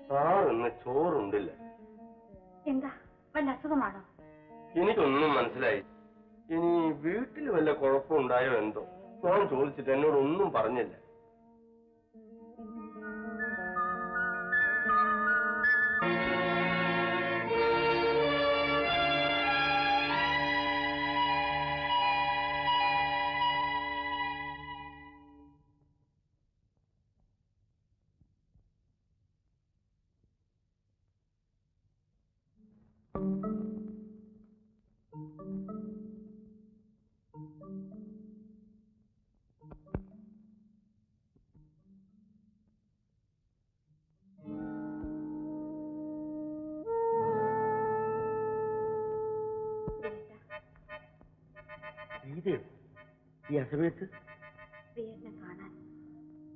സാറിന്ന് ചോറുണ്ടില്ല. എന്താ വല്ല അസുഖമാണോ? എനിക്കൊന്നും മനസ്സിലായി. ഇനി വീട്ടിൽ വല്ല കുഴപ്പമുണ്ടായോ എന്തോ. ഞാൻ ചോദിച്ചിട്ട് എന്നോടൊന്നും പറഞ്ഞില്ല. ഈ അസമയത്ത് ശ്രീയേട്ടനെ കാണാൻ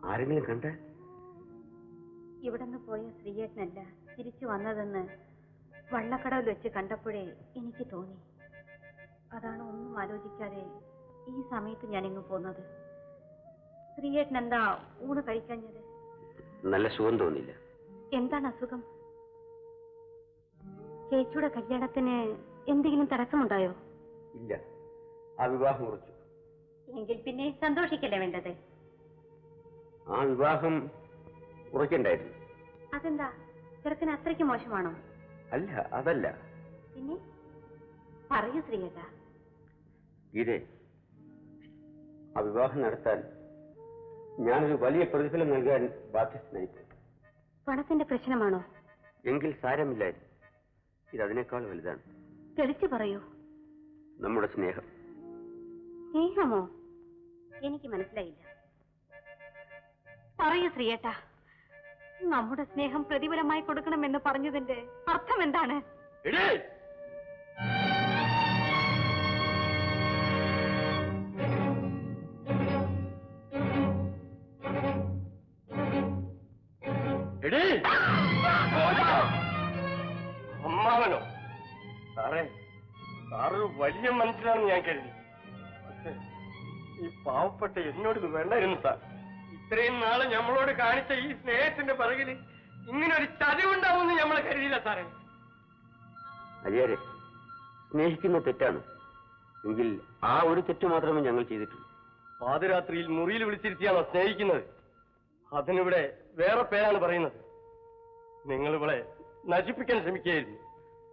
ആരെങ്കിലും കണ്ട? ഇവിടുന്ന് പോയ ശ്രീയേട്ടനല്ല തിരിച്ചു വന്നതെന്ന് വള്ളക്കടവിൽ വെച്ച് കണ്ടപ്പോഴേ എനിക്ക് തോന്നി. അതാണ് ഒന്നും ആലോചിക്കാതെ ഈ സമയത്ത് ഞാനിങ്ങ് പോന്നത്. ശ്രീയേട്ടൻ എന്താ ഊണ് കഴിക്കാഞ്ഞത്? നല്ല സുഖം തോന്നില്ല. എന്താണ് അസുഖം? ചേച്ചിയുടെ കല്യാണത്തിന് എന്തെങ്കിലും തടസ്സമുണ്ടായോ? ഇല്ല, ആ വിവാഹം കുറച്ചു. എങ്കിൽ പിന്നെ സന്തോഷിക്കല്ലേ വേണ്ടത്? ആ വിവാഹം കുറയ്ക്കണ്ടായിരുന്നു. അതെന്താ, ചെറുക്കന് അത്രയ്ക്ക് മോശമാണോ? അല്ല, അതല്ല. പിന്നെ പറയൂ ശ്രീയേട്ടാ. ഗീതേ, ആ വിവാഹം നടത്താൻ ഞാനൊരു വലിയ പ്രതിഫലം നൽകാൻ ബാധ്യസ്ഥനായിപ്പോയി. പണത്തിന്റെ പ്രശ്നമാണോ? എങ്കിൽ സാരമില്ലായിരുന്നു. ഇതതിനേക്കാൾ വലുതാണ്. തെളിച്ചു പറയൂ. നമ്മുടെ സ്നേഹം. സ്നേഹമോ? എനിക്ക് മനസ്സിലായില്ല. പറയൂ ശ്രീയേട്ടാ. നമ്മുടെ സ്നേഹം പ്രതിഫലമായി കൊടുക്കണമെന്ന് പറഞ്ഞതിന്റെ അർത്ഥം എന്താണ്? അമ്മാവനോ? സാറേ, സാറൊരു വലിയ മനസ്സിലാണെന്ന് ഞാൻ കരുതി. പക്ഷേ ഈ പാവപ്പെട്ട എന്നോട് വേണ്ടായിരുന്നു സാർ. ഇത്രയും നാള് നമ്മളോട് കാണിച്ച ഈ സ്നേഹത്തിന്റെ പിറകിൽ ഇങ്ങനൊരു ചതിവുണ്ടാവുമെന്ന് നമ്മൾ കരുതിയില്ല സാറേ. അയ്യാരെ, സ്നേഹിക്കുന്ന തെറ്റാണ് എങ്കിൽ ആ ഒരു തെറ്റ് മാത്രമേ ഞങ്ങൾ ചെയ്തിട്ടുള്ളൂ. പാതിരാത്രിയിൽ മുറിയിൽ വിളിച്ചിരുത്തിയാണോ സ്നേഹിക്കുന്നത്? അതിനിവിടെ വേറെ പേരാണ് പറയുന്നത്. നിങ്ങൾ ഇവിടെ നശിപ്പിക്കാൻ ശ്രമിക്കുകയായിരുന്നു.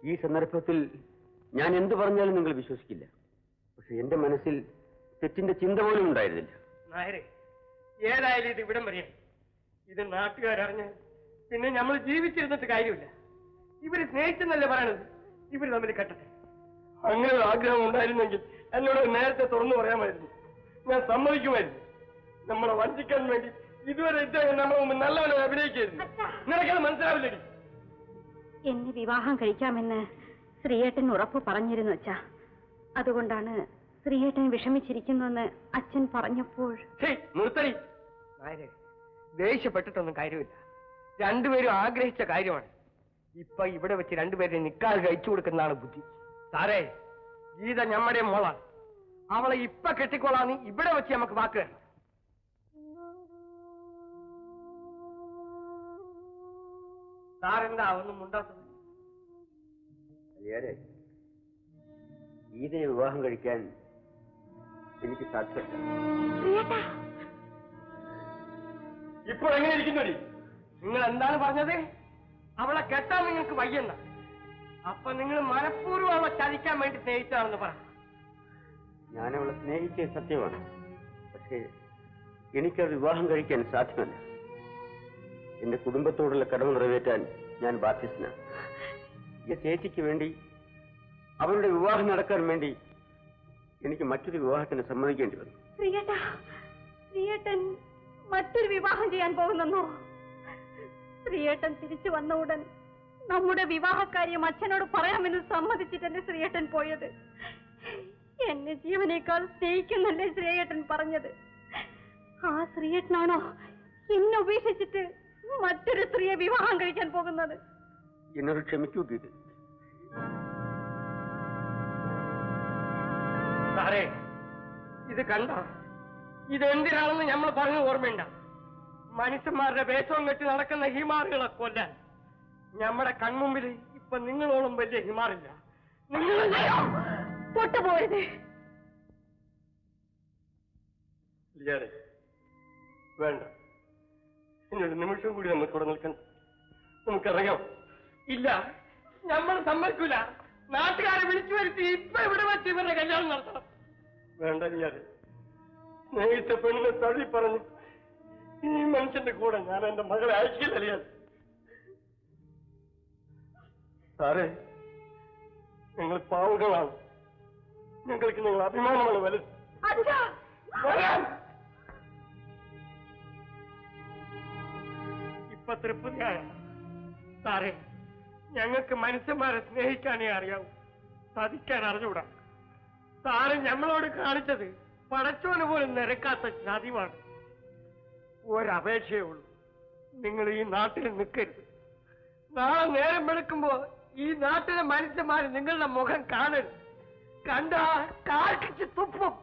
ഈ സന്ദർഭത്തിൽ ഞാൻ എന്തു പറഞ്ഞാലും നിങ്ങൾ വിശ്വസിക്കില്ല. പക്ഷെ എന്റെ മനസ്സിൽ തെറ്റിന്റെ ചിന്ത പോലും ഉണ്ടായിരുന്നില്ല. നായരെ, ഏതായാലും ഇത് ഇവിടം വരെയായി. ഇത് നാട്ടുകാരറിഞ്ഞ് പിന്നെ നമ്മൾ ജീവിച്ചിരുന്നിട്ട് കാര്യമില്ല. ഇവര് സ്നേഹിച്ചെന്നല്ലേ പറയണത്. ഇവര് തമ്മിൽ കെട്ടട്ടെ. അങ്ങനെ ഒരു ആഗ്രഹം ഉണ്ടായിരുന്നെങ്കിൽ എന്നോട് നേരത്തെ തുറന്നു പറയാമായിരുന്നു. ഞാൻ സമ്മതിക്കുമായിരുന്നു. നമ്മളെ വഞ്ചിക്കാൻ വേണ്ടി ഇതുവരെ ഇദ്ദേഹം നമ്മളെ മുമ്പ് നല്ലവനെ അഭിനയിക്കായിരുന്നു. നിനക്കത് മനസ്സിലാവില്ലേ? എന്നെ വിവാഹം കഴിക്കാമെന്ന് ശ്രീയേട്ടൻ ഉറപ്പ് പറഞ്ഞിരുന്നു അച്ഛാ. അതുകൊണ്ടാണ് ശ്രീയേട്ടൻ വിഷമിച്ചിരിക്കുന്നുവെന്ന് അച്ഛൻ പറഞ്ഞപ്പോൾ. നിർത്തടി നായരെ, ദേഷ്യപ്പെട്ടിട്ടൊന്നും കാര്യമില്ല. രണ്ടുപേരും ആഗ്രഹിച്ച കാര്യമാണ്. ഇപ്പൊ ഇവിടെ വെച്ച് രണ്ടുപേരെ നിക്കാഹ് കഴിച്ചു കൊടുക്കുന്നതാണ് ബുദ്ധി. സാറേ, ഗീത ഞമ്മടെ മോളാണ്. അവളെ ഇപ്പൊ കെട്ടിക്കൊള്ളാന്ന് ഇവിടെ വെച്ച് നമുക്ക് വാക്ക് തരണം. സാറെന്താ ഒന്നും മുണ്ടാത്തത്? ഗീതയെ വിവാഹം കഴിക്കാൻ എനിക്ക് സാധ്യമല്ല. ഇപ്പോൾ എങ്ങനെ ഇരിക്കുന്നടി? നിങ്ങൾ എന്താണ് പറഞ്ഞത്? അവളെ കെട്ടാൻ നിങ്ങൾക്ക് വയ്യെന്ന. അപ്പൊ നിങ്ങൾ മനഃപൂർവ്വം അവളെ ചതിക്കാൻ വേണ്ടി സ്നേഹിച്ചാണെന്ന് പറ. ഞാൻ അവളെ സ്നേഹിച്ച സത്യമാണ്. പക്ഷേ എനിക്കത് വിവാഹം കഴിക്കാൻ സാധ്യമല്ല. എന്റെ കുടുംബത്തോടുള്ള കടമ നിറവേറ്റാൻ ഞാൻ ബാധ്യസ്ഥനാണ്. ഈ ചേച്ചിക്ക് വേണ്ടി, അവരുടെ വിവാഹം നടക്കാൻ വേണ്ടി എനിക്ക് മറ്റൊരു വിവാഹത്തിന് സമ്മതിക്കേണ്ടി വന്നു. ശ്രീയേട്ടൻ മറ്റൊരു വിവാഹം ചെയ്യാൻ പോകുന്നെന്നോ? ശ്രീയേട്ടൻ തിരിച്ചു വന്ന ഉടൻ നമ്മുടെ വിവാഹകാര്യം അച്ഛനോട് പറയാമെന്ന് സമ്മതിച്ചിട്ടല്ലേ ശ്രീയേട്ടൻ പോയത്? എന്നെ ജീവനേക്കാൾ സ്നേഹിക്കുന്നല്ലേ ശ്രീയേട്ടൻ പറഞ്ഞത്? ആ ശ്രീയേട്ടനാണോ എന്നെ ഉപേക്ഷിച്ചിട്ട് മറ്റൊരു സ്ത്രീയെ വിവാഹം കഴിക്കാൻ പോകുന്നത്? എന്നോട് ക്ഷമിക്കൂ ഗീത. സാറേ, ഇത് കണ്ട, ഇതെന്തിനാണെന്ന് നമ്മൾ പറഞ്ഞ ഓർമ്മയുണ്ട? മനുഷ്യന്മാരുടെ വേഷവും കെട്ടി നടക്കുന്ന ഹിമാറുകളെ കൊല്ലാൻ. നമ്മുടെ കൺമുമ്പിൽ ഇപ്പൊ നിങ്ങളോളം വലിയ ഹിമാറില്ല. നിങ്ങൾ തൊട്ടുപോരുത്. വേണ്ട, ഇനിയൊരു നിമിഷം കൂടി നമുക്ക് ഇവിടെ നിൽക്കണം. നമുക്കിറങ്ങാം. ഇല്ല, നമ്മൾ സമ്മതിക്കൂല. നാട്ടുകാരെ വിളിച്ചു വരുത്തി ഇപ്പൊ ഇവിടെ വെച്ച് ഇവരുടെ കല്യാണം നടത്തണം. വേണ്ട ലിയാരെ, സ്നേഹിച്ച പെണ്ണിനെ തള്ളി പറഞ്ഞു ഈ മനുഷ്യന്റെ കൂടെ ഞാൻ എന്റെ മകളെ അയക്കില്ല ലിയാരെ. സാറേ, ഞങ്ങൾ പാവങ്ങളാണ്. ഞങ്ങൾക്ക് നിങ്ങൾ അഭിമാനമാണ് വലുത്. ഇപ്പൊ തൃപ്തിയായ സാറേ, ഞങ്ങൾക്ക് മനുഷ്യന്മാരെ സ്നേഹിക്കാനേ അറിയാവൂ, സതിക്കാൻ അറിഞ്ഞൂടാ. സാറ് ഞങ്ങളോട് കാണിച്ചത് പടച്ചോന് പോലും നിരക്കാത്ത ചതിവാണ്. ഒരപേക്ഷയേ ഉള്ളൂ, നിങ്ങൾ ഈ നാട്ടിൽ നിൽക്കരുത്. നാളെ നേരം വെളുക്കുമ്പോ ഈ നാട്ടിലെ മനുഷ്യന്മാർ നിങ്ങളുടെ മുഖം കാണരുത്. കണ്ടാ കാർക്കിച്ച് തുപ്പും.